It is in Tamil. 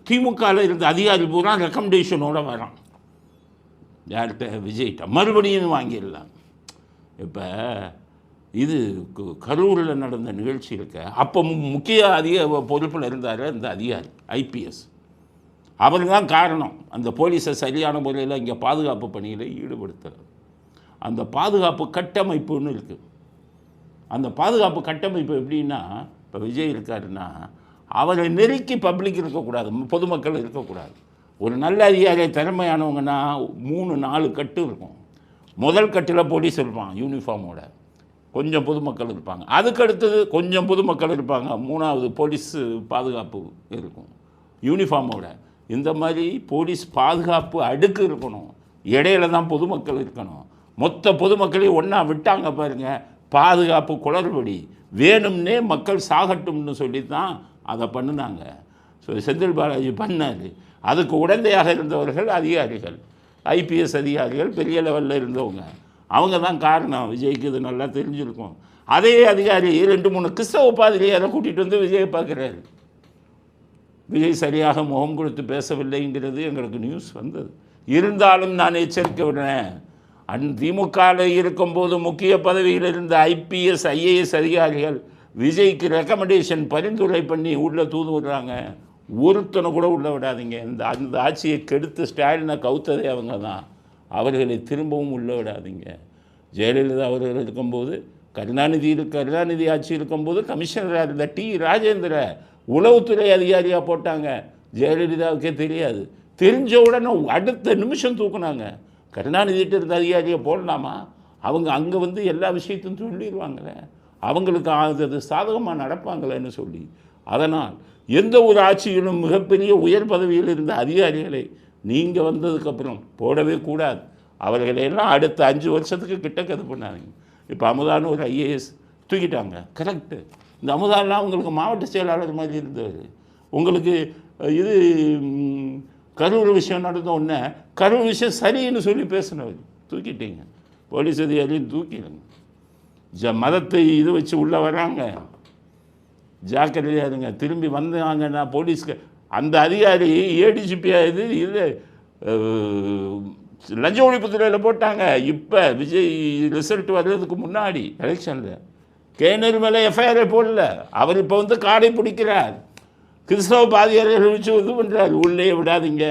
திமுகவில் இருந்த அதிகாரி பூரா ரெக்கமெண்டேஷனோடு வரான். யார்கிட்ட? விஜய்கிட்ட. மறுபடியும் வாங்கிடலாம். இப்போ இது கரூரில் நடந்த நிகழ்ச்சி இருக்க, அப்போ முக்கிய பொறுப்பில் இருந்தார் அந்த அதிகாரி, ஐபிஎஸ். அவர் தான் காரணம் அந்த போலீஸை சரியான முறையில் இங்கே பாதுகாப்பு பணியில் ஈடுபடுத்துகிறார். அந்த பாதுகாப்பு கட்டமைப்புன்னு இருக்குது. அந்த பாதுகாப்பு கட்டமைப்பு எப்படின்னா, இப்போ விஜய் இருக்காருன்னா அவரை நெருக்கி பப்ளிக் இருக்கக்கூடாது, பொதுமக்கள் இருக்கக்கூடாது. ஒரு நல்ல அதிகாரி திறமையானவங்கன்னா 3-4 கட்டு இருக்கும். முதல் கட்டில் போலீஸ் இருப்பான் யூனிஃபார்மோட, கொஞ்சம் பொதுமக்கள் இருப்பாங்க. அதுக்கடுத்தது கொஞ்சம் பொதுமக்கள் இருப்பாங்க, 3வது போலீஸ் பாதுகாப்பு இருக்கும் யூனிஃபார்மோட. இந்த மாதிரி போலீஸ் பாதுகாப்பு அடுக்கு இருக்கணும். இடையில தான் பொதுமக்கள் இருக்கணும். மொத்த பொதுமக்களையும் ஒன்றா விட்டாங்க பாருங்கள், பாதுகாப்பு குளறுபடி. வேணும்னே மக்கள் சாகட்டும்னு சொல்லி தான் அதை பண்ணினாங்க. ஸோ செந்தில் பாலாஜி பண்ணார். அதுக்கு உடந்தையாக இருந்தவர்கள் அதிகாரிகள், ஐபிஎஸ் அதிகாரிகள், பெரிய லெவலில் இருந்தவங்க. அவங்க தான் காரணம். விஜய்க்கு இது நல்லா தெரிஞ்சிருக்கும். அதே அதிகாரி 2-3 கிறிஸ்தவ பாதிரியாரை கூட்டிகிட்டு வந்து விஜயை பார்க்குறாரு. விஜய் சரியாக முகம் கொடுத்து பேசவில்லைங்கிறது எங்களுக்கு நியூஸ் வந்தது. இருந்தாலும் நான் எச்சரிக்கை விடுறேன், திமுகவில் இருக்கும்போது முக்கிய பதவியில் இருந்த ஐபிஎஸ் ஐஏஎஸ் அதிகாரிகள் விஜய்க்கு ரெக்கமெண்டேஷன் பரிந்துரை பண்ணி உள்ளே தூது விடுறாங்க. ஒருத்தனை கூட உள்ளே விடாதீங்க. அந்த ஆட்சியை கெடுத்து ஸ்டாலினை கவுத்ததே அவங்க தான். அவர்களை திரும்பவும் உள்ளே விடாதீங்க. ஜெயலலிதா அவர்கள் இருக்கும்போது, கருணாநிதி ஆட்சி இருக்கும்போது கமிஷனராக இருந்த ராஜேந்திர உளவுத்துறை அதிகாரியாக போட்டாங்க. ஜெயலலிதாவுக்கே தெரியாது. தெரிஞ்ச உடனே அடுத்த நிமிஷம் தூக்குனாங்க. கருணாநிதிட்டு இருந்த அதிகாரியை போடலாமா? அவங்க அங்கே வந்து எல்லா விஷயத்தையும் சொல்லிடுவாங்களே, அவங்களுக்கு அது சாதகமாக நடப்பாங்களேன்னு சொல்லி. அதனால் எந்த ஒரு ஆட்சியிலும் மிகப்பெரிய உயர் பதவியில் இருந்த அதிகாரிகளை நீங்கள் வந்ததுக்கப்புறம் போடவே கூடாது. அவர்களையெல்லாம் அடுத்த 5 வருஷத்துக்கு கிட்டக்கது பண்ணாதீங்க. இப்போ அமுதான்னு ஒரு ஐஏஎஸ் தூக்கிட்டாங்க, கரெக்டு. இந்த அமுதாலாம் உங்களுக்கு மாவட்ட செயலாளர் மாதிரி இருந்தவர். உங்களுக்கு இது கரூர் விஷயம் நடந்த உடனே கரூர் விஷயம் சரின்னு சொல்லி பேசினவர் தூக்கிட்டீங்க. போலீஸ் அதிகாரியும் தூக்கிடுங்க. மதத்தை இது வச்சு உள்ளே வராங்க, ஜாக்கிரதையாக இருங்க. திரும்பி வந்தாங்கன்னா போலீஸ்க்கு அந்த அதிகாரி ஏடிஜிபியாக இது லஞ்ச ஒழிப்புத்துறையில் போட்டாங்க. இப்போ விஜய் ரிசல்ட் வர்றதுக்கு முன்னாடி எலெக்ஷனில் கேனர் மேலே எஃப்ஐஆரை போடல. அவர் இப்போ வந்து காடை பிடிக்கிறார், கிறிஸ்தவ பாதியார்கள் வச்சு இது பண்ணுறாரு. உள்ளே விடாதீங்க.